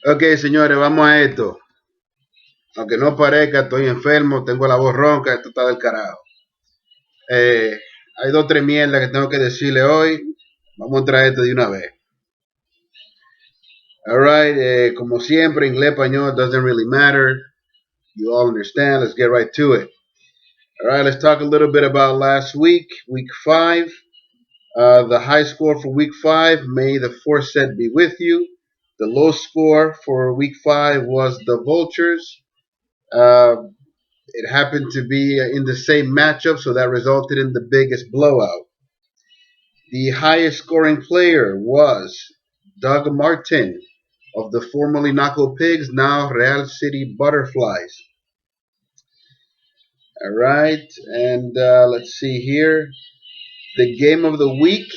Ok, señores, vamos a esto. Aunque no parezca, estoy enfermo, tengo la voz ronca, esto está del carajo. Hay dos o tres mierdas que tengo que decirle hoy. Vamos a traer esto de una vez. Alright, como siempre, inglés, español, doesn't really matter. You all understand. Let's get right to it. Alright, let's talk a little bit about last week, week 5. The high score for week 5, may the foresight be with you. The low score for week 5 was the Vultures. It happened to be in the same matchup, so that resulted in the biggest blowout. The highest scoring player was Doug Martin of the formerly Naco Pigs, now Real City Butterflies. All right, and let's see here. The game of the week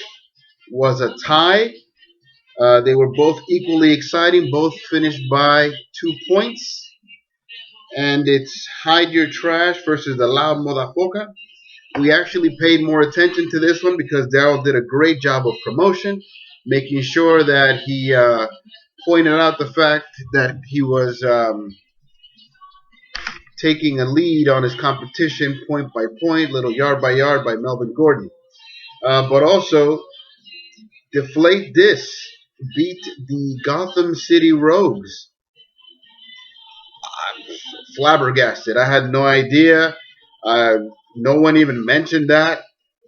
was a tie. They were both equally exciting. Both finished by 2 points. And it's Hide Your Trash versus the Loud Modafoca. We actually paid more attention to this one because Daryl did a great job of promotion, making sure that he pointed out the fact that he was taking a lead on his competition point by point, little yard by Melvin Gordon. But also, Deflate This beat the Gotham City Rogues. I'm flabbergasted. I had no idea. No one even mentioned that.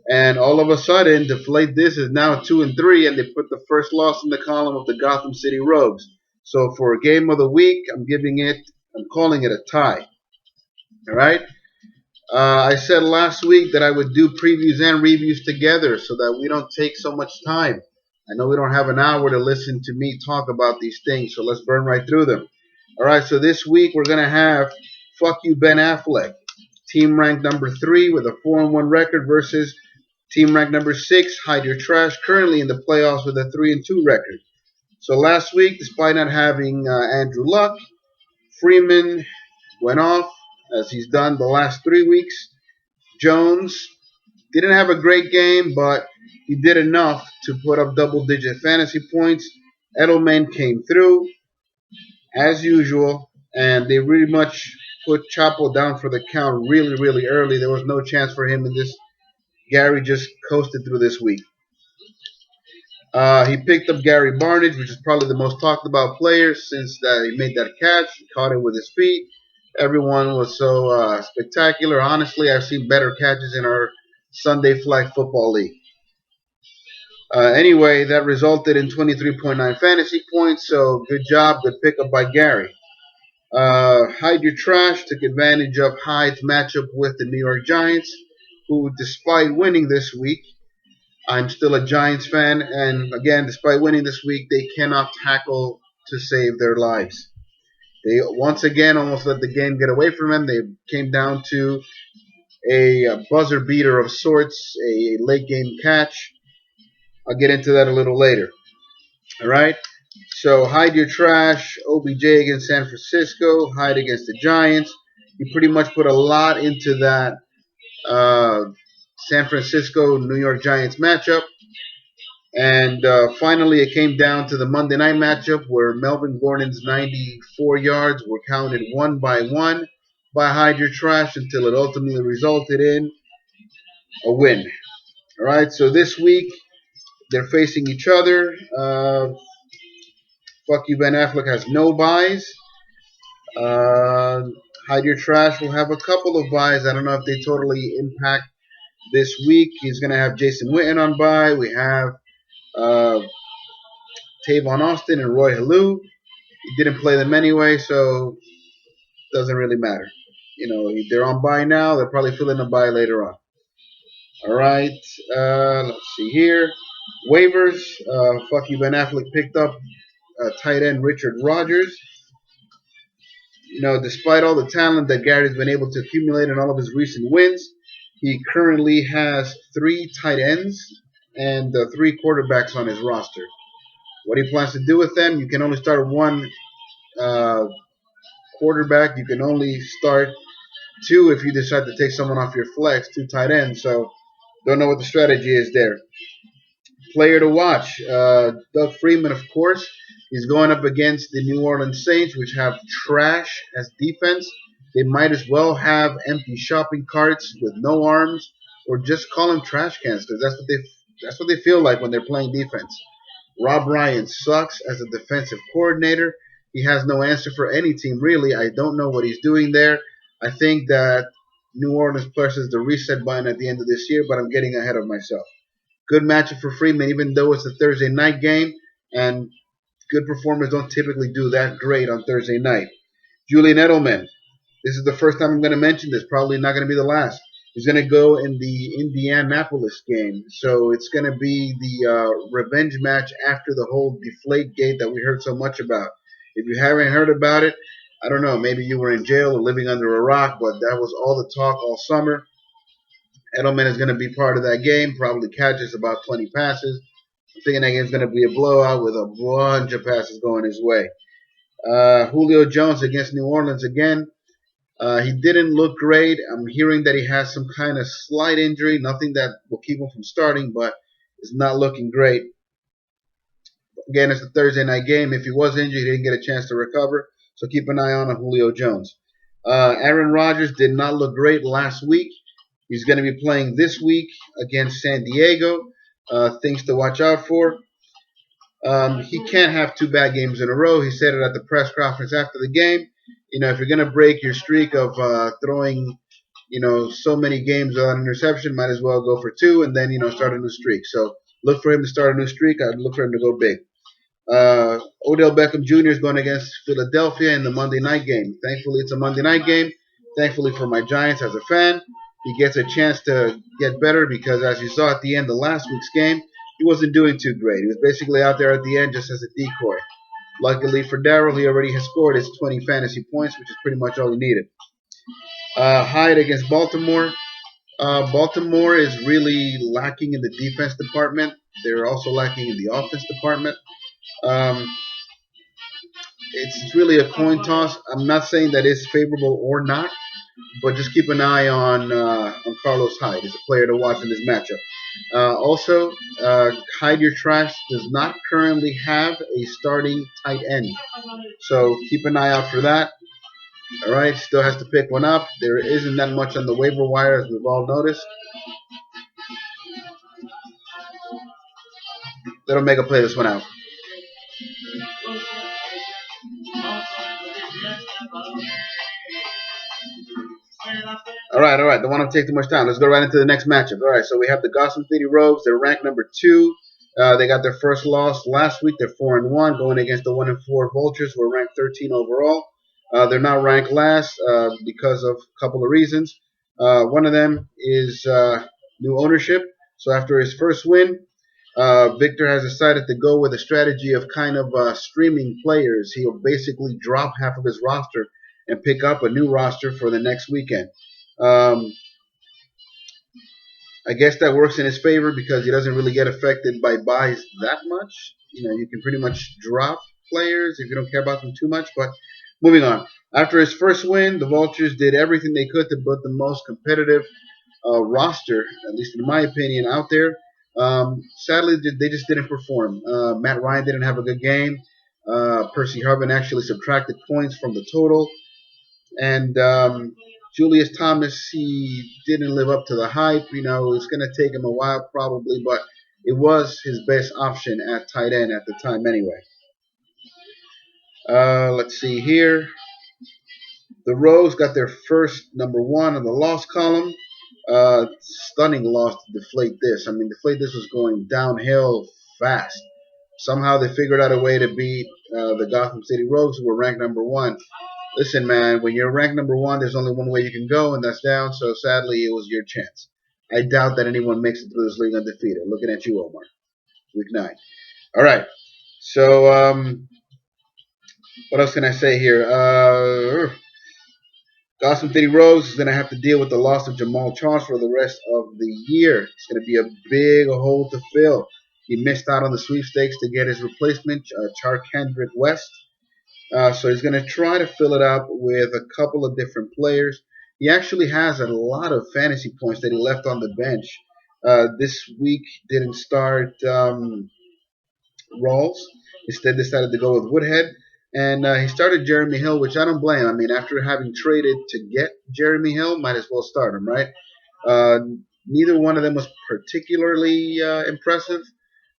And all of a sudden, Deflate This is now 2-3, and they put the first loss in the column of the Gotham City Rogues. So for a game of the week, I'm calling it a tie. All right. I said last week that I would do previews and reviews together so that we don't take so much time. I know we don't have an hour to listen to me talk about these things, so let's burn right through them. All right, so this week we're going to have Fuck You Ben Affleck, team ranked number 3 with a 4-1 record versus team ranked number 6, Hide Your Trash, currently in the playoffs with a 3-2 record. So last week, despite not having Andrew Luck, Freeman went off, as he's done the last 3 weeks. Jones didn't have a great game, but he did enough to put up double-digit fantasy points. Edelman came through, as usual, and they really much put Chapo down for the count really, really early. There was no chance for him in this. Gary just coasted through this week. He picked up Gary Barnidge, which is probably the most talked about player since he made that catch. He caught it with his feet. Everyone was so spectacular. Honestly, I've seen better catches in our Sunday Flag Football League. Anyway, that resulted in 23.9 fantasy points, so good job, good pickup by Gary. Hide Your Trash took advantage of Hyde's matchup with the New York Giants, who, despite winning this week, I'm still a Giants fan, and again, despite winning this week, they cannot tackle to save their lives. They once again almost let the game get away from them. They came down to a buzzer beater of sorts, a late game catch. I'll get into that a little later. All right. So Hide Your Trash, OBJ against San Francisco, Hyde against the Giants. He pretty much put a lot into that San Francisco New York Giants matchup. And finally, it came down to the Monday night matchup where Melvin Gordon's 94 yards were counted one by one by Hide Your Trash until it ultimately resulted in a win. All right, so this week they're facing each other. Fuck You Ben Affleck has no buys. Hide Your Trash will have a couple of buys. I don't know if they totally impact this week. He's going to have Jason Witten on bye. We have Tavon Austin and Roy Halou. He didn't play them anyway, so it doesn't really matter. You know, they're on bye now. They're probably filling a bye later on. All right. Let's see here. Waivers. Fuck You Ben Affleck picked up tight end Richard Rodgers. You know, despite all the talent that Gary's been able to accumulate in all of his recent wins, he currently has 3 tight ends and 3 quarterbacks on his roster. What he plans to do with them, you can only start one quarterback. You can only start two if you decide to take someone off your flex, two tight ends. So don't know what the strategy is there. Player to watch, Doug Freeman, of course. He's going up against the New Orleans Saints, which have trash as defense. They might as well have empty shopping carts with no arms, or just call them trash cans, because that's what they feel like when they're playing defense. Rob Ryan sucks as a defensive coordinator. He has no answer for any team, really. I don't know what he's doing there. I think that New Orleans presses the reset button at the end of this year, but I'm getting ahead of myself. Good matchup for Freeman, even though it's a Thursday night game, and good performers don't typically do that great on Thursday night. Julian Edelman. This is the first time I'm going to mention this. Probably not going to be the last. He's going to go in the Indianapolis game. So it's going to be the revenge match after the whole deflate gate that we heard so much about. If you haven't heard about it, I don't know. Maybe you were in jail or living under a rock, but that was all the talk all summer. Edelman is going to be part of that game. Probably catches about 20 passes. I'm thinking that game's going to be a blowout with a bunch of passes going his way. Julio Jones against New Orleans again. He didn't look great. I'm hearing that he has some kind of slight injury, nothing that will keep him from starting, but it's not looking great. Again, it's a Thursday night game. If he was injured, he didn't get a chance to recover, so keep an eye on Julio Jones. Aaron Rodgers did not look great last week. He's going to be playing this week against San Diego. Things to watch out for. He can't have two bad games in a row. He said it at the press conference after the game. If you're going to break your streak of throwing, so many games without an interception, might as well go for two and then, start a new streak. So look for him to start a new streak. I'd look for him to go big. Odell Beckham Jr. is going against Philadelphia in the Monday night game. Thankfully, it's a Monday night game. Thankfully for my Giants as a fan, he gets a chance to get better because, as you saw at the end of last week's game, he wasn't doing too great. He was basically out there at the end just as a decoy. Luckily for Darrell, he already has scored his 20 fantasy points, which is pretty much all he needed. Hyde against Baltimore. Baltimore is really lacking in the defense department. They're also lacking in the offense department. It's really a coin toss. I'm not saying that it's favorable or not, but just keep an eye on Carlos Hyde. He's a player to watch in this matchup. Also, Hide Your Trash does not currently have a starting tight end. So keep an eye out for that. All right, still has to pick one up. There isn't that much on the waiver wire, as we've all noticed. Let him make a play this one out. All right. Don't want to take too much time. Let's go right into the next matchup. All right, so we have the Gotham City Rogues. They're ranked number 2. They got their first loss last week. They're 4-1, going against the 1-4 Vultures, who are ranked 13 overall. They're not ranked last because of a couple of reasons. One of them is new ownership. So after his first win, Victor has decided to go with a strategy of kind of streaming players. He'll basically drop half of his roster and pick up a new roster for the next weekend. I guess that works in his favor because he doesn't really get affected by buys that much. You can pretty much drop players if you don't care about them too much. But moving on. After his first win, the Vultures did everything they could to put the most competitive roster, at least in my opinion, out there. Sadly, they just didn't perform. Matt Ryan didn't have a good game. Percy Harvin actually subtracted points from the total. And Julius Thomas, he didn't live up to the hype. It's going to take him a while probably, but it was his best option at tight end at the time anyway. Let's see here. The Rogues got their first number 1 on the loss column. Stunning loss to Deflate This. Deflate This was going downhill fast. Somehow they figured out a way to beat the Gotham City Rogues, who were ranked number 1. Listen, man, when you're ranked number 1, there's only one way you can go, and that's down. So sadly, it was your chance. I doubt that anyone makes it through this league undefeated. Looking at you, Omar. Week 9. All right. So what else can I say here? Gotham City Rogues is going to have to deal with the loss of Jamal Charles for the rest of the year. It's going to be a big hole to fill. He missed out on the sweepstakes to get his replacement, Charkandrick West. So he's going to try to fill it up with a couple of different players. he actually has a lot of fantasy points that he left on the bench. This week didn't start Rawls. Instead, decided to go with Woodhead. And he started Jeremy Hill, which I don't blame. I mean, after having traded to get Jeremy Hill, might as well start him, right? Uh, Neither one of them was particularly impressive.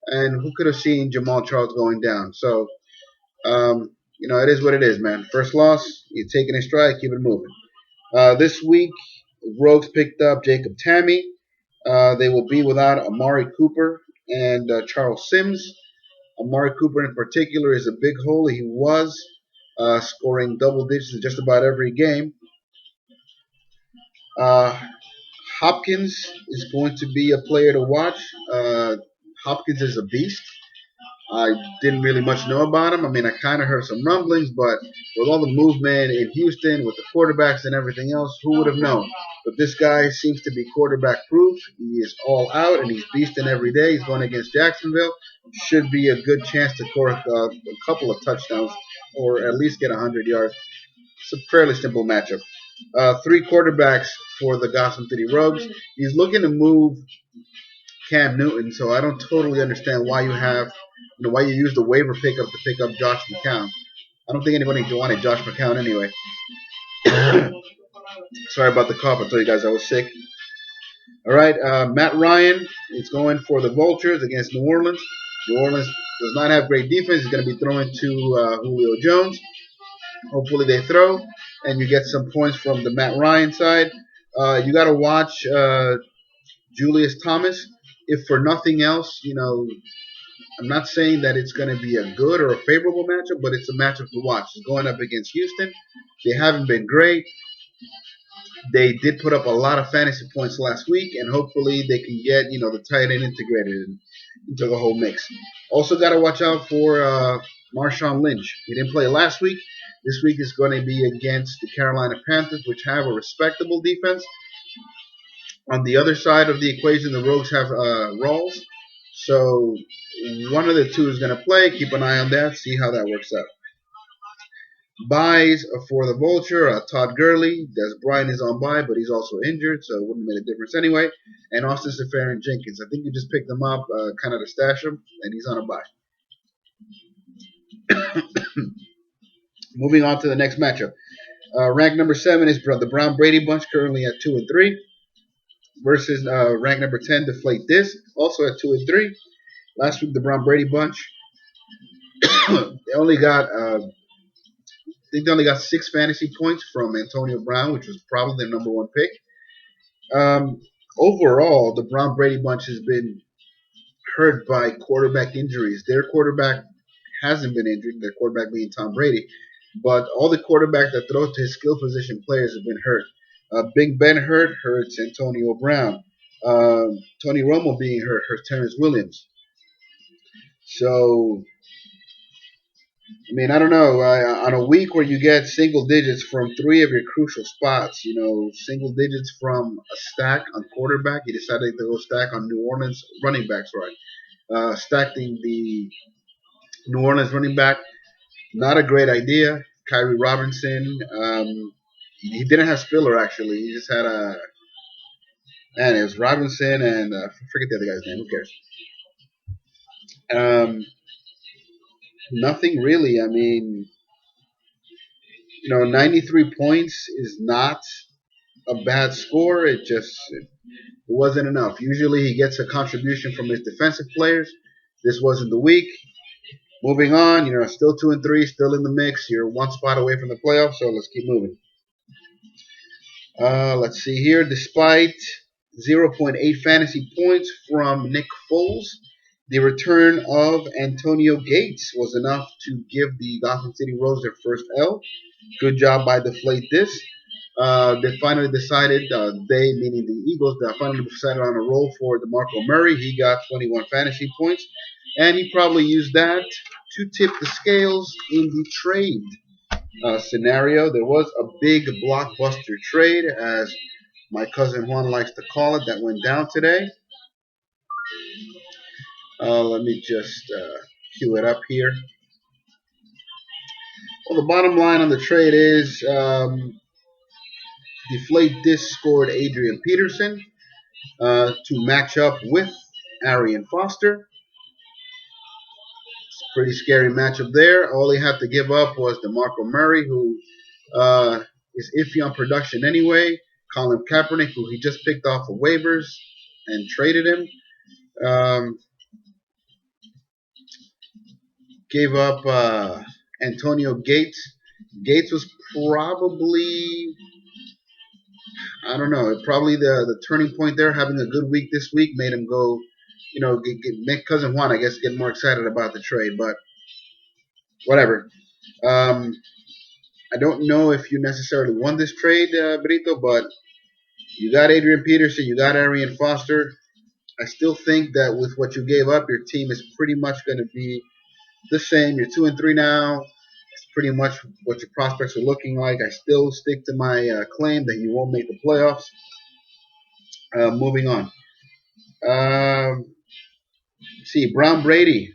And who could have seen Jamal Charles going down? So, it is what it is, man. First loss, you take it in stride, keep it moving. This week, Rogues picked up Jacob Tammy. They will be without Amari Cooper and Charles Sims. Amari Cooper in particular is a big hole. He was scoring double digits in just about every game. Uh, Hopkins is going to be a player to watch. Hopkins is a beast. I didn't really much know about him. I mean, I kind of heard some rumblings, but with all the movement in Houston, with the quarterbacks and everything else, who would have known? But this guy seems to be quarterback proof. He is all out and he's beasting every day. He's going against Jacksonville. Should be a good chance to score a couple of touchdowns or at least get 100 yards. It's a fairly simple matchup. Three quarterbacks for the Gotham City Rogues. He's looking to move Cam Newton, so I don't totally understand why why you use the waiver pickup to pick up Josh McCown. I don't think anybody wanted Josh McCown anyway. Sorry about the cough. I told you guys I was sick. All right, Matt Ryan is going for the Vultures against New Orleans. New Orleans does not have great defense. He's going to be throwing to Julio Jones. Hopefully they throw, and you get some points from the Matt Ryan side. You got to watch Julius Thomas. If for nothing else, I'm not saying that it's going to be a good or a favorable matchup, but it's a matchup to watch. It's going up against Houston. They haven't been great. They did put up a lot of fantasy points last week, and hopefully they can get the tight end integrated into the whole mix. Also, got to watch out for Marshawn Lynch. He didn't play last week. This week is going to be against the Carolina Panthers, which have a respectable defense. On the other side of the equation, the Rogues have Rawls. So one of the two is going to play. Keep an eye on that. See how that works out. Buys for the Vulture, Todd Gurley. Des Bryant is on bye, but he's also injured, so it wouldn't have made a difference anyway. And Austin Seferian Jenkins. I think you just picked him up kind of to stash him, and he's on a bye. Moving on to the next matchup. Rank number 7 is the Brown Brady Bunch, currently at 2-3, versus rank number 10, Deflate This, also at 2-3. Last week, the Brown Brady Bunch, they only got, I think they only got 6 fantasy points from Antonio Brown, which was probably their number 1 pick. Overall, the Brown Brady Bunch has been hurt by quarterback injuries. Their quarterback hasn't been injured, their quarterback being Tom Brady, but all the quarterbacks that throw to his skill position players have been hurt. Big Ben hurts Antonio Brown. Tony Romo being hurts Terrence Williams. So, I mean, I don't know. On a week where you get single digits from 3 of your crucial spots, single digits from a stack on quarterback, you decided to go stack on New Orleans running backs, right? Stacking the New Orleans running back, not a great idea. Kyrie Robinson, he didn't have Spiller actually. He just had it was Robinson and forget the other guy's name. Who cares? Nothing really. I mean, 93 points is not a bad score. It wasn't enough. Usually he gets a contribution from his defensive players. This wasn't the week. Moving on, still 2-3, still in the mix. You're one spot away from the playoffs, so let's keep moving. Let's see here. Despite 0.8 fantasy points from Nick Foles, the return of Antonio Gates was enough to give the Gotham City Rogues their first L. Good job by Deflate This. They finally decided, they meaning the Eagles, they finally decided on a roll for DeMarco Murray. He got 21 fantasy points, and he probably used that to tip the scales in the trade scenario. There was a big blockbuster trade, as my cousin Juan likes to call it, that went down today. Let me just cue it up here. Well, the bottom line on the trade is Deflate Disc scored Adrian Peterson to match up with Arian Foster. It's a pretty scary matchup there. All he had to give up was DeMarco Murray, who is iffy on production anyway. Colin Kaepernick, who he just picked off of waivers and traded him. Um, gave up Antonio Gates. Gates was probably, I don't know, probably the turning point there. Having a good week this week made him go, make Cousin Juan, I guess, get more excited about the trade. But whatever. Um, I don't know if you necessarily won this trade, Brito, but you got Adrian Peterson, you got Arian Foster. I still think that with what you gave up, your team is pretty much going to be the same. You're 2-3 now. It's pretty much what your prospects are looking like. I still stick to my claim that you won't make the playoffs. Moving on. See, Brown Brady.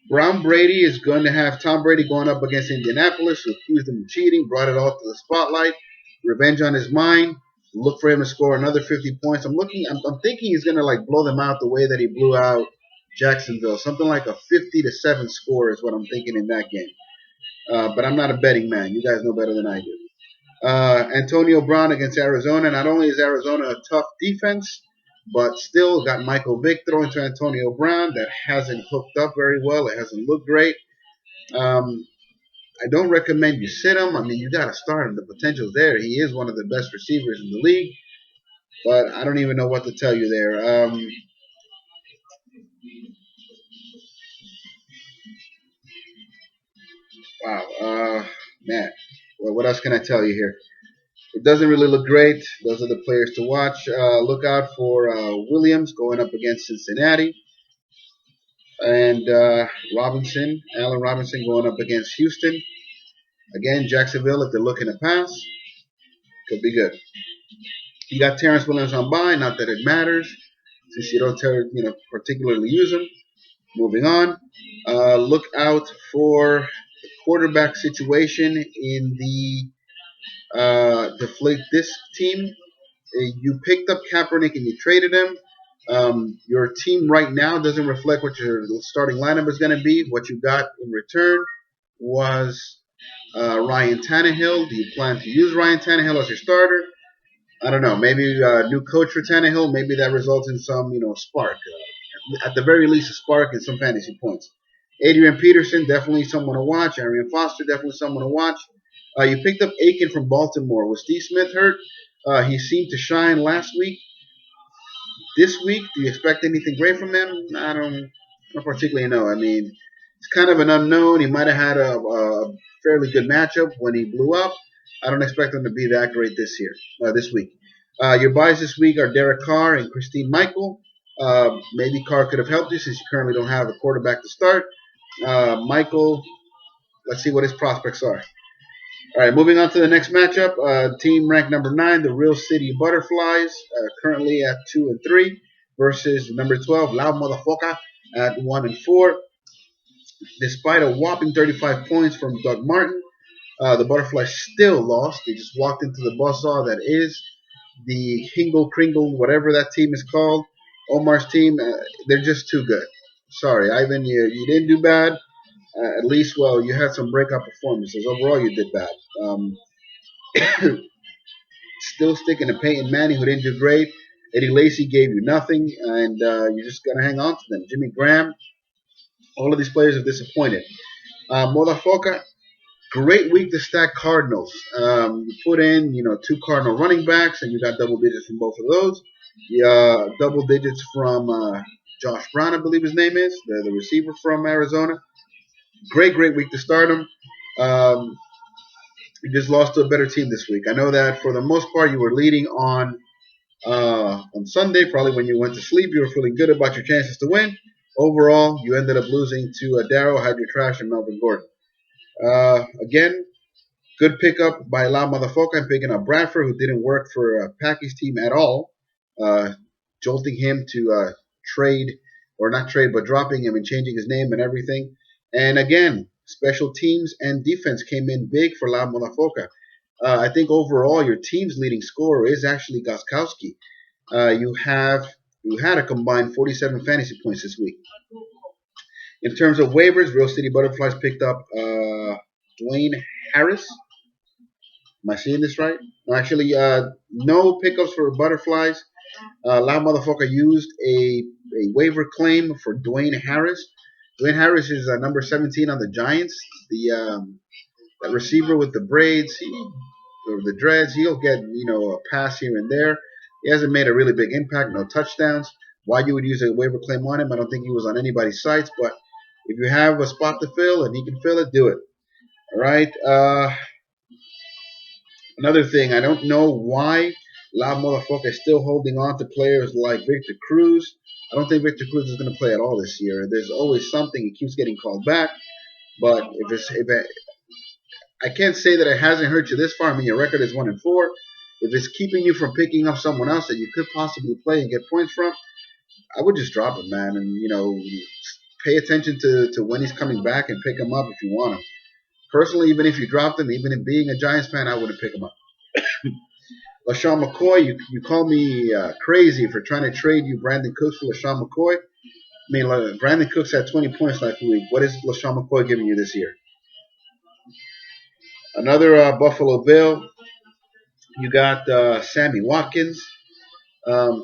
Brown Brady is going to have Tom Brady going up against Indianapolis, who accused him of cheating, brought it all to the spotlight. Revenge on his mind. Look for him to score another 50 points. I'm thinking he's going to like blow them out the way that he blew out Jacksonville. Something like a 50-7 score is what I'm thinking in that game. But I'm not a betting man. You guys know better than I do. Antonio Brown against Arizona. Not only is Arizona a tough defense, but still got Michael Vick throwing to Antonio Brown. That hasn't hooked up very well. It hasn't looked great. I don't recommend you sit him. I mean, you got to start him. The potential's there. He is one of the best receivers in the league. But I don't even know what to tell you there. Wow. Man, well, what else can I tell you here? It doesn't really look great. Those are the players to watch. Look out for Williams going up against Cincinnati. And Allen Robinson going up against Houston. Again, Jacksonville, if they're looking to pass, could be good. You got Terrence Williams on bye. Not that it matters, since you don't particularly use him. Moving on. Look out for the quarterback situation in the deflate this team. You picked up Kaepernick and you traded him. Your team right now doesn't reflect what your starting lineup is going to be. What you got in return was Ryan Tannehill. Do you plan to use Ryan Tannehill as your starter? I don't know. Maybe a new coach for Tannehill. Maybe that results in some, spark. At the very least, a spark and some fantasy points. Adrian Peterson, definitely someone to watch. Arian Foster, definitely someone to watch. You picked up Aiken from Baltimore. Was Steve Smith hurt? He seemed to shine last week. This week, do you expect anything great from him? I don't particularly know. I mean, it's kind of an unknown. He might have had a fairly good matchup when he blew up. I don't expect him to be that great this week. Your buys this week are Derek Carr and Christine Michael. Maybe Carr could have helped you since you currently don't have a quarterback to start. Michael, let's see what his prospects are. All right, moving on to the next matchup. Team ranked number 9, the Real City Butterflies, currently at 2-3, versus number 12, Loud Motherfucker, at 1-4. Despite a whopping 35 points from Doug Martin, the Butterflies still lost. They just walked into the buzzsaw that is the Hingle Kringle, whatever that team is called. Omar's team, they're just too good. Sorry, Ivan, you didn't do bad. At least, well, you had some breakout performances. Overall, you did bad. Still sticking to Peyton Manning, who didn't do great. Eddie Lacy gave you nothing, and you're just going to hang on to them. Jimmy Graham, all of these players are disappointed. Motherfucker, great week to stack Cardinals. You put in, 2 Cardinal running backs, and you got double digits from both of those. Double digits from Josh Brown, I believe his name is, the receiver from Arizona. Great week to start him. You just lost to a better team this week. I know that for the most part you were leading on Sunday, probably when you went to sleep. You were feeling good about your chances to win. Overall, you ended up losing to Darrow, had your trash, and Melvin Gordon. Again, good pickup by La Motherfucker and picking up Bradford, who didn't work for Packy's team at all, jolting him to trade, or not trade, but dropping him and changing his name and everything. And again, special teams and defense came in big for La Motherfucker. I think overall your team's leading scorer is actually Goskowski. You have you had a combined 47 fantasy points this week. In terms of waivers, Real City Butterflies picked up Dwayne Harris. Am I seeing this right? No, actually, no pickups for Butterflies. Loud Motherfucker used a waiver claim for Dwayne Harris. Dwayne Harris is number 17 on the Giants. That receiver with the braids, or the dreads, he'll get a pass here and there. He hasn't made a really big impact, no touchdowns. Why you would use a waiver claim on him? I don't think he was on anybody's sites, but if you have a spot to fill and he can fill it, do it. All right. Another thing, I don't know why La Motherfucker is still holding on to players like Victor Cruz. I don't think Victor Cruz is going to play at all this year. There's always something. He keeps getting called back. But I can't say that it hasn't hurt you this far. I mean, your record is 1-4. If it's keeping you from picking up someone else that you could possibly play and get points from, I would just drop him, man, and pay attention to when he's coming back and pick him up if you want him. Personally, even if you dropped him, even in being a Giants fan, I wouldn't pick him up. LaShawn McCoy, you call me crazy for trying to trade you Brandon Cooks for LaShawn McCoy. I mean, Brandon Cooks had 20 points last week. What is LaShawn McCoy giving you this year? Another Buffalo Bill. You got Sammy Watkins. Um,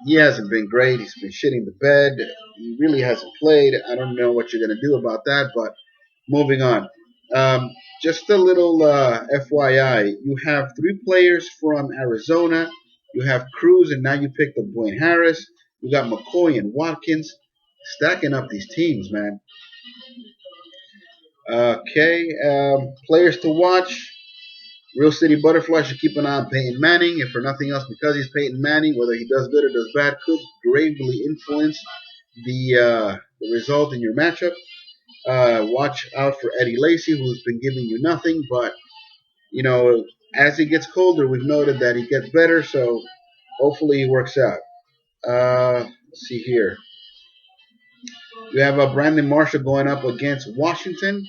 he hasn't been great. He's been shitting the bed. He really hasn't played. I don't know what you're going to do about that, but moving on. Just a little FYI. You have 3 players from Arizona. You have Cruz, and now you picked up Dwayne Harris. You got McCoy and Watkins. Stacking up these teams, man. Okay. Players to watch. Real City Butterfly should keep an eye on Peyton Manning, if for nothing else, because he's Peyton Manning. Whether he does good or does bad could gravely influence the result in your matchup. Watch out for Eddie Lacy, who's been giving you nothing, but as he gets colder, we've noted that he gets better, so hopefully he works out. Let's see here. You have Brandon Marshall going up against Washington.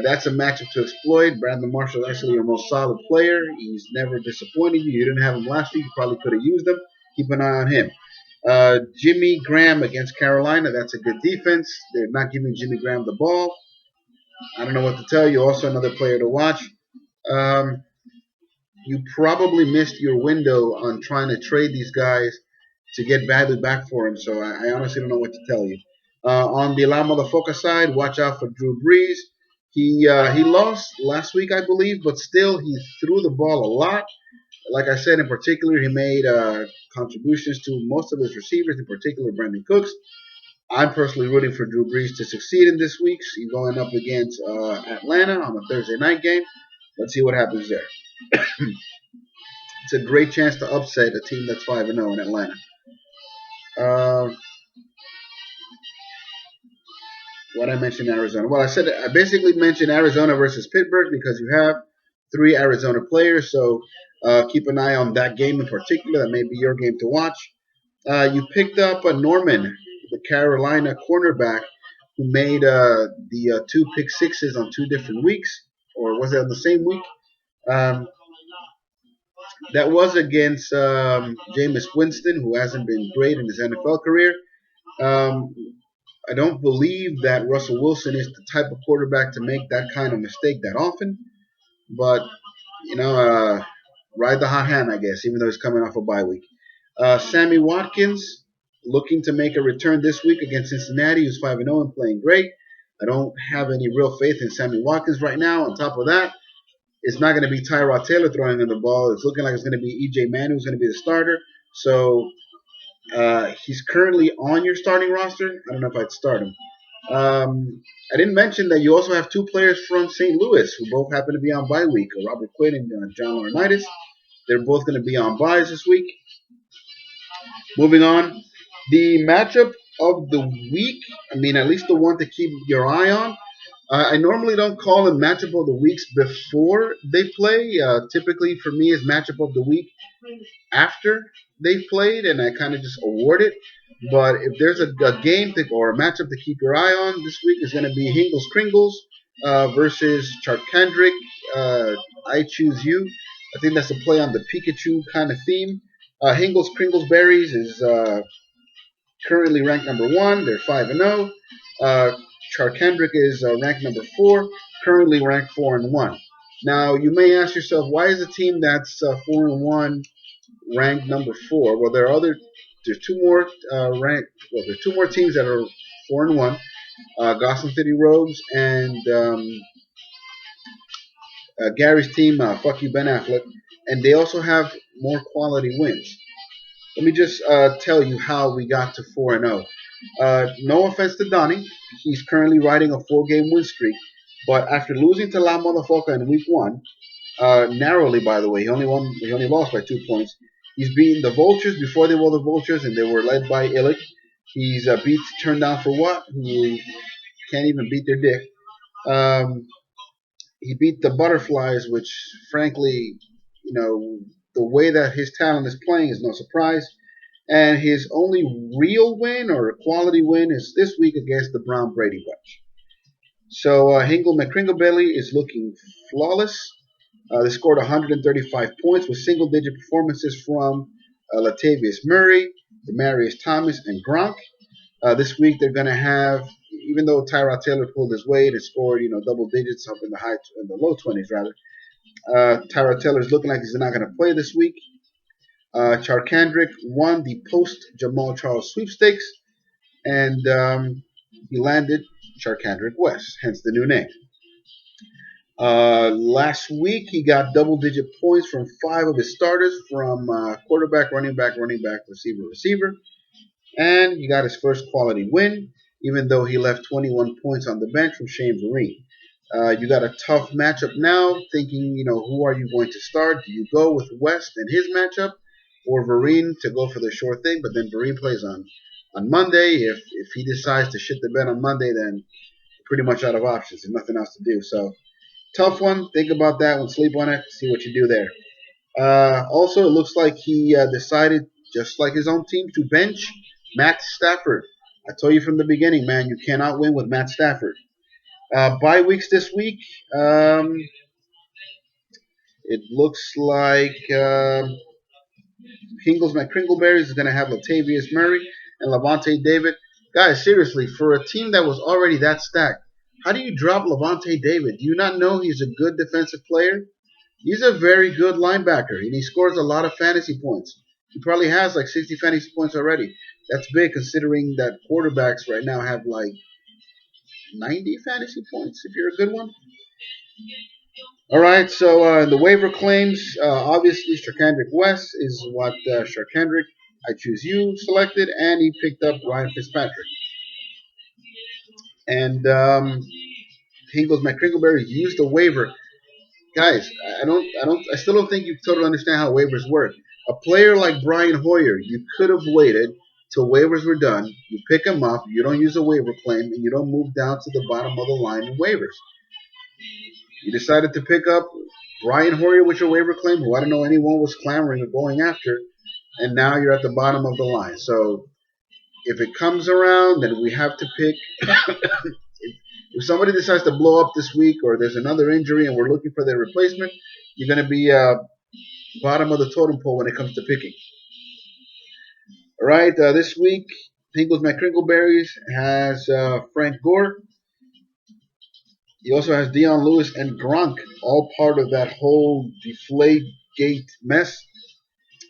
That's a matchup to exploit. Brandon Marshall is actually your most solid player. He's never disappointed you. You didn't have him last week. You probably could have used him. Keep an eye on him. Jimmy Graham against Carolina. That's a good defense. They're not giving Jimmy Graham the ball. I don't know what to tell you. Also, another player to watch. You probably missed your window on trying to trade these guys to get value back for him. So I honestly don't know what to tell you. On the La Motherfucker side, watch out for Drew Brees. He lost last week, I believe, but still he threw the ball a lot. Like I said, in particular, he made contributions to most of his receivers, in particular Brandon Cooks. I'm personally rooting for Drew Brees to succeed in this week. He's going up against Atlanta on a Thursday night game. Let's see what happens there. It's a great chance to upset a team that's 5-0 in Atlanta. What I mentioned Arizona. Well, I basically mentioned Arizona versus Pittsburgh because you have 3 Arizona players. So keep an eye on that game in particular. That may be your game to watch. You picked up Norman, the Carolina cornerback, who made the 2 pick sixes on 2 different weeks, or was it on the same week? That was against Jameis Winston, who hasn't been great in his NFL career. I don't believe that Russell Wilson is the type of quarterback to make that kind of mistake that often. But, ride the hot hand, I guess, even though he's coming off a bye week. Sammy Watkins, looking to make a return this week against Cincinnati, who's 5-0 and playing great. I don't have any real faith in Sammy Watkins right now. On top of that, it's not going to be Tyrod Taylor throwing in the ball. It's looking like it's going to be E.J. Manuel who's going to be the starter. So he's currently on your starting roster. I don't know if I'd start him. I didn't mention that you also have 2 players from St. Louis who both happen to be on bye week, Robert Quinn and John Laurinaitis. They're both going to be on byes this week. Moving on, the matchup of the week, at least the one to keep your eye on. I normally don't call them matchup of the weeks before they play. Typically, for me, it's matchup of the week after they've played, and I kind of just award it. But if there's a game or a matchup to keep your eye on this week, is going to be Hingles Kringles versus Charkandrick I Choose You. I think that's a play on the Pikachu kind of theme. Hingles Kringles Berries is currently ranked number one. They're 5-0. Charkandrick is ranked number four, currently ranked 4-1. Now you may ask yourself, why is a team that's 4-1 ranked number four? Well, there's two more there's two more teams that are 4-1. Gotham City Rogues and Gary's team, Fuck You Ben Affleck, and they also have more quality wins. Let me just tell you how we got to 4-0. No offense to Donnie, he's currently riding a 4-game win streak, but after losing to La Motherfucker in week one, narrowly by the way, he only lost by 2 points. He's beaten the Vultures before they were the Vultures, and they were led by Illich. He's beat Turned Down for What, who can't even beat their dick. He beat the Butterflies, which, frankly, the way that his talent is playing is no surprise. And his only real win or quality win is this week against the Brown Brady Bunch. So Hingle McCringlebelly is looking flawless. They scored 135 points with single-digit performances from Latavius Murray, Demarius Thomas, and Gronk. This week they're going to have, even though Tyrod Taylor pulled his weight and scored, double digits up in the low 20s rather. Tyrod Taylor is looking like he's not going to play this week. Charkandrick won the post Jamal Charles sweepstakes, and he landed Charkandrick West, hence the new name. Last week he got double-digit points from 5 of his starters, from quarterback, running back, receiver. And he got his first quality win, even though he left 21 points on the bench from Shane Vereen. You got a tough matchup now, thinking, who are you going to start? Do you go with West and his matchup, or Vereen to go for the short thing? But then Vereen plays on Monday. If he decides to shit the bed on Monday, then pretty much out of options. There's nothing else to do. So, tough one. Think about that one. Sleep on it. See what you do there. Also, it looks like he decided, just like his own team, to bench Matt Stafford. I told you from the beginning, man, you cannot win with Matt Stafford. Bye weeks this week. It looks like Hingles McCringleberries is going to have Latavius Murray and Levante David. Guys, seriously, for a team that was already that stacked, how do you drop Levante David? Do you not know he's a good defensive player? He's a very good linebacker, and he scores a lot of fantasy points. He probably has like 60 fantasy points already. That's big considering that quarterbacks right now have like 90 fantasy points if you're a good one. All right, so the waiver claims, obviously Charkandrick West is what Charkandrick, I Choose You, selected, and he picked up Ryan Fitzpatrick. And Hingles McCringleberry used a waiver. Guys, I still don't think you totally understand how waivers work. A player like Brian Hoyer, you could have waited till waivers were done. You pick him up, you don't use a waiver claim, and you don't move down to the bottom of the line in waivers. You decided to pick up Brian Hoyer with your waiver claim, who I don't know anyone was clamoring or going after, and now you're at the bottom of the line. So if it comes around, then we have to pick. If somebody decides to blow up this week, or there's another injury and we're looking for their replacement, you're going to be bottom of the totem pole when it comes to picking. All right, this week, Hingles McCringleberries has Frank Gore. He also has Dion Lewis and Gronk, all part of that whole Deflategate mess.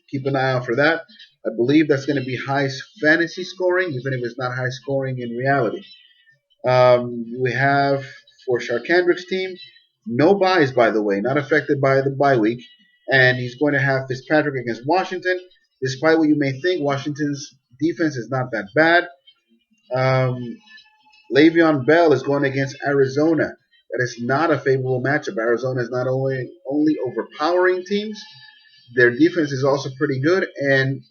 Keep an eye out for that. I believe that's going to be high fantasy scoring, even if it's not high scoring in reality. We have, for Charkandrick's team, no buys, by the way, not affected by the bye week. And he's going to have Fitzpatrick against Washington. Despite what you may think, Washington's defense is not that bad. Le'Veon Bell is going against Arizona. That is not a favorable matchup. Arizona is not only overpowering teams, their defense is also pretty good. And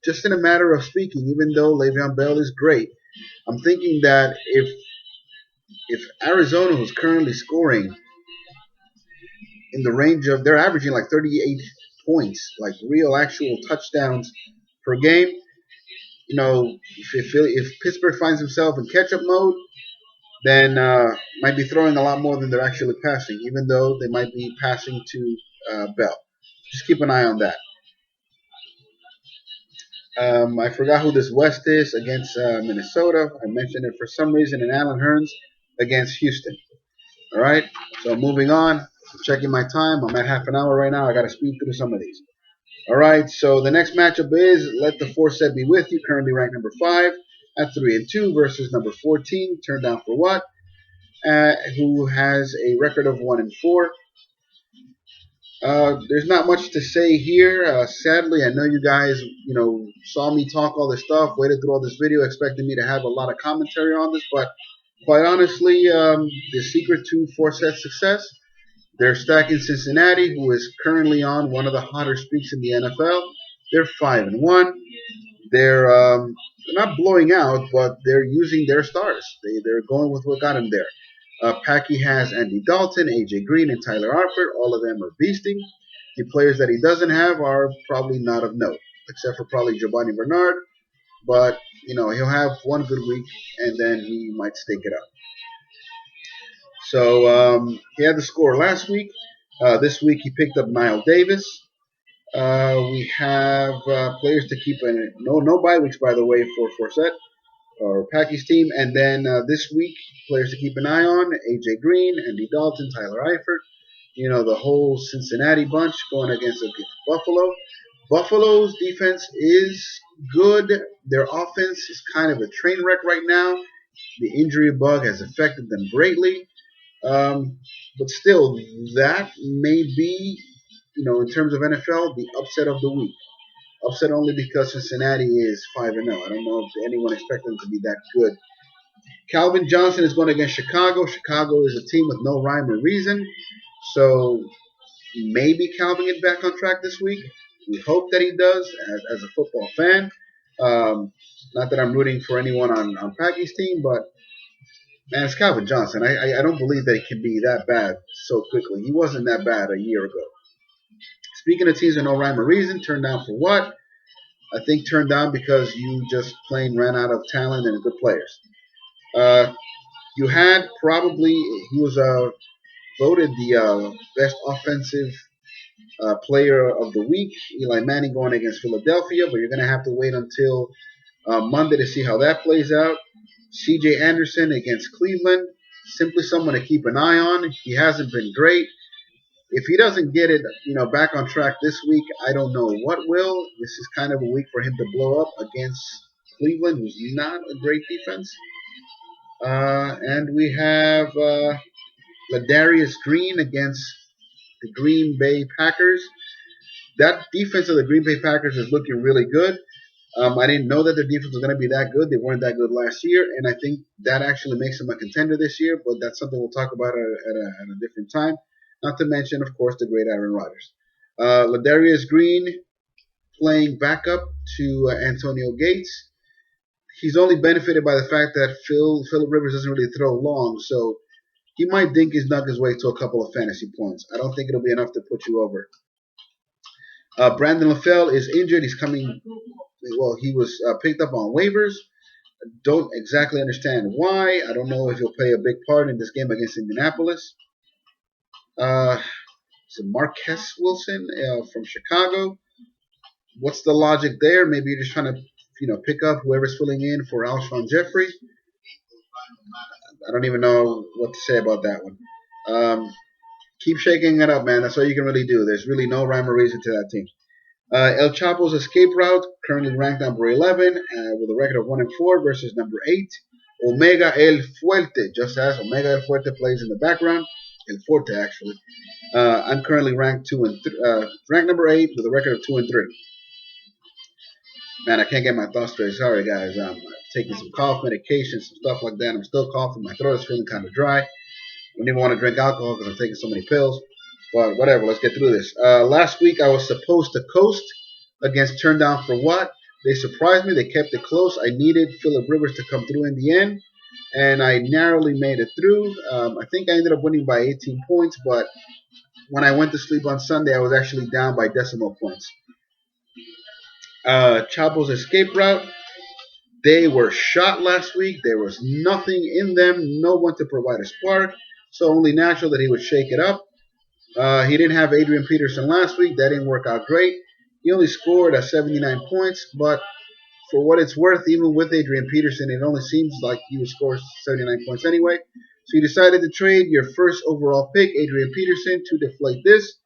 just in a matter of speaking, even though Le'Veon Bell is great, I'm thinking that if Arizona, who's currently scoring in the range of, they're averaging like 38 points, like real actual touchdowns per game, if Pittsburgh finds himself in catch-up mode, then might be throwing a lot more than they're actually passing, even though they might be passing to Bell. Just keep an eye on that. I forgot who this West is against Minnesota. I mentioned it for some reason in Allen Hearns against Houston. All right. So moving on. Checking my time. I'm at half an hour right now. I got to speed through some of these. All right. So the next matchup is Let the Four Set Be With You. Currently ranked number 5 at 3-2 versus number 14. Turned down for what? Who has a record of 1-4. There's not much to say here. Sadly, I know you guys, saw me talk all this stuff, waited through all this video, expecting me to have a lot of commentary on this, but quite honestly, the secret to four-set success, they're stacking Cincinnati, who is currently on one of the hotter streaks in the NFL. They're 5-1. They're not blowing out, but they're using their stars. They're going with what got them there. Packy has Andy Dalton, AJ Green, and Tyler Arford. All of them are beasting. The players that he doesn't have are probably not of note, except for probably Giovanni Bernard. But, he'll have one good week, and then he might stake it up. So he had the score last week. This week he picked up Niall Davis. We have players to keep in it. No bye weeks, by the way, for Forsett or Packy's team. And then this week, players to keep an eye on: AJ Green, Andy Dalton, Tyler Eifert. The whole Cincinnati bunch going against Buffalo. Buffalo's defense is good. Their offense is kind of a train wreck right now. The injury bug has affected them greatly. But still, that may be, in terms of NFL, the upset of the week. Upset only because Cincinnati is 5-0. I don't know if anyone expected them to be that good. Calvin Johnson is going against Chicago. Chicago is a team with no rhyme or reason. So maybe Calvin gets back on track this week. We hope that he does as a football fan. Not that I'm rooting for anyone on Packy's team, but man, it's Calvin Johnson. I don't believe that he can be that bad so quickly. He wasn't that bad a year ago. Speaking of teams with no rhyme or reason, turned down for what? I think turned down because you just plain ran out of talent and good players. You had probably, he was voted the best offensive player of the week, Eli Manning going against Philadelphia, but you're going to have to wait until Monday to see how that plays out. C.J. Anderson against Cleveland, simply someone to keep an eye on. He hasn't been great. If he doesn't get it, back on track this week, I don't know what will. This is kind of a week for him to blow up against Cleveland, who's not a great defense. And we have Ladarius Green against the Green Bay Packers. That defense of the Green Bay Packers is looking really good. I didn't know that their defense was going to be that good. They weren't that good last year, and I think that actually makes them a contender this year, but that's something we'll talk about at a different time. Not to mention, of course, the great Aaron Rodgers. Ladarius Green playing backup to Antonio Gates. He's only benefited by the fact that Phillip Rivers doesn't really throw long, so he might dink his his way to a couple of fantasy points. I don't think it'll be enough to put you over. Brandon LaFell is injured. He was picked up on waivers. Don't exactly understand why. I don't know if he'll play a big part in this game against Indianapolis. So Marquez Wilson from Chicago. What's the logic there? Maybe you're just trying to, pick up whoever's filling in for Alshon Jeffrey. I don't even know what to say about that one. Keep shaking it up, man. That's all you can really do. There's really no rhyme or reason to that team. El Chapo's escape route, currently ranked number 11 with a record of 1-4 versus number 8. Omega El Fuerte, just as Omega El Fuerte plays in the background. El Forte, actually. I'm currently ranked ranked number 8 with a record of 2-3. Man, I can't get my thoughts straight. Sorry, guys. I'm taking some cough medication, some stuff like that. I'm still coughing. My throat is feeling kind of dry. I don't even want to drink alcohol because I'm taking so many pills. But whatever, let's get through this. Last week, I was supposed to coast against Turn Down for What. They surprised me. They kept it close. I needed Phillip Rivers to come through in the end, and I narrowly made it through. I think I ended up winning by 18 points, but when I went to sleep on Sunday, I was actually down by decimal points. Chapo's escape route. They were shot last week. There was nothing in them, no one to provide a spark. So only natural that he would shake it up. He didn't have Adrian Peterson last week. That didn't work out great. He only scored at 79 points, but for what it's worth, even with Adrian Peterson, it only seems like he would score 79 points anyway. So you decided to trade your first overall pick, Adrian Peterson, to deflate this.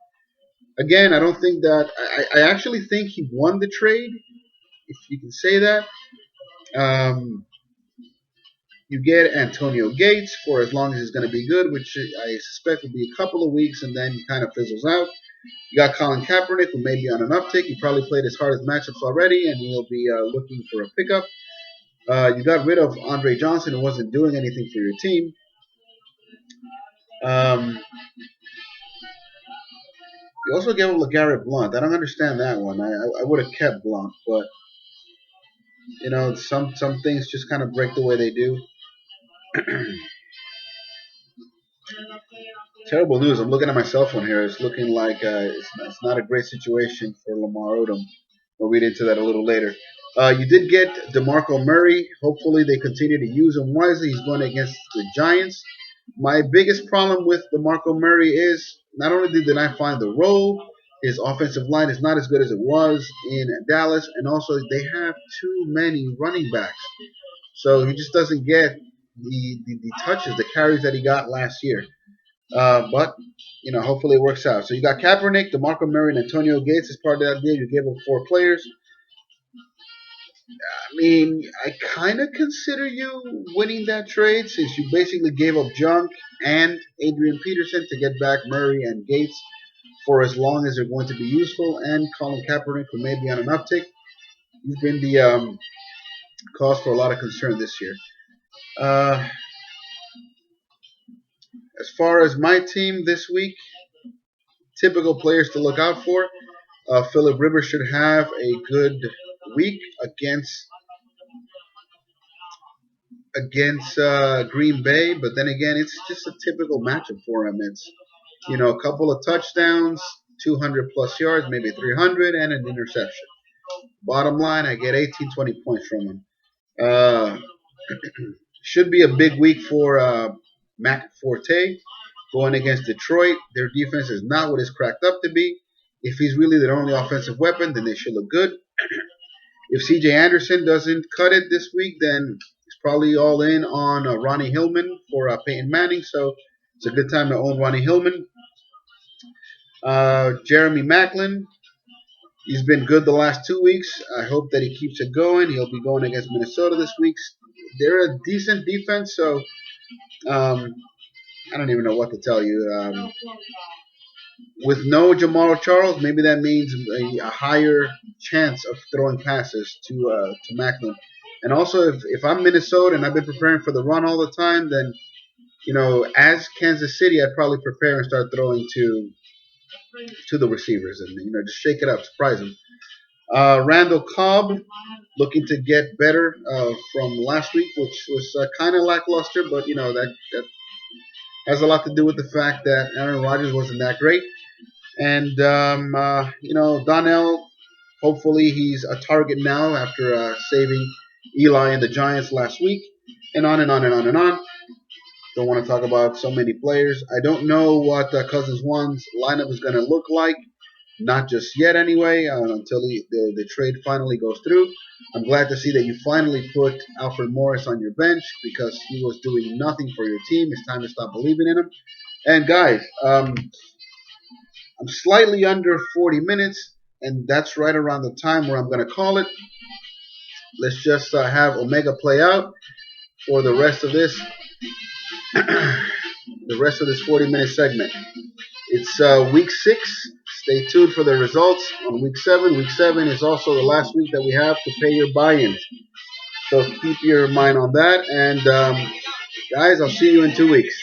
Again, I don't think that. I actually think he won the trade, if you can say that. Um, you get Antonio Gates for as long as he's going to be good, which I suspect will be a couple of weeks, and then he kind of fizzles out. You got Colin Kaepernick, who may be on an uptick. He probably played his hardest matchups already, and he'll be looking for a pickup. You got rid of Andre Johnson, who wasn't doing anything for your team. Um, you also gave up LeGarrette Blount. I don't understand that one. I would have kept Blount, but some things just kind of break the way they do. Terrible news. I'm looking at my cell phone here. It's looking like it's not a great situation for Lamar Odom. We'll read into that a little later. You did get DeMarco Murray. Hopefully they continue to use him wisely. He's going against the Giants. My biggest problem with DeMarco Murray is not only did I find the role, his offensive line is not as good as it was in Dallas, and also they have too many running backs. So he just doesn't get the touches, the carries that he got last year. But hopefully it works out. So you got Kaepernick, DeMarco Murray, and Antonio Gates as part of that deal. You gave up 4 players. I mean, I kind of consider you winning that trade since you basically gave up junk and Adrian Peterson to get back Murray and Gates for as long as they're going to be useful, and Colin Kaepernick, who may be on an uptick. He's been the cause for a lot of concern this year. As far as my team this week, typical players to look out for. Philip Rivers should have a good week against Green Bay, but then again, it's just a typical matchup for him. It's a couple of touchdowns, 200 plus yards, maybe 300, and an interception. Bottom line, I get 18, 20 points from him. Should be a big week for Matt Forte going against Detroit. Their defense is not what it's cracked up to be. If he's really their only offensive weapon, then they should look good. If C.J. Anderson doesn't cut it this week, then he's probably all in on Ronnie Hillman for Peyton Manning. So it's a good time to own Ronnie Hillman. Jeremy Maclin, he's been good the last 2 weeks. I hope that he keeps it going. He'll be going against Minnesota this week. They're a decent defense, so I don't even know what to tell you. With no Jamal Charles, maybe that means a higher chance of throwing passes to Macklin. And also, if I'm Minnesota and I've been preparing for the run all the time, then as Kansas City, I'd probably prepare and start throwing to the receivers and just shake it up, surprise them. Randall Cobb looking to get better from last week, which was kind of lackluster, but that has a lot to do with the fact that Aaron Rodgers wasn't that great. And Donnell, hopefully he's a target now after saving Eli and the Giants last week, and on and on and on and on. Don't want to talk about so many players. I don't know what Cousins One's lineup is going to look like. Not just yet, anyway, until the trade finally goes through. I'm glad to see that you finally put Alfred Morris on your bench because he was doing nothing for your team. It's time to stop believing in him. And guys, I'm slightly under 40 minutes, and that's right around the time where I'm going to call it. Let's just have Omega play out for the rest of this 40-minute segment. It's week 6. Stay tuned for the results on week 7. Week 7 is also the last week that we have to pay your buy-ins. So keep your mind on that. And guys, I'll see you in 2 weeks.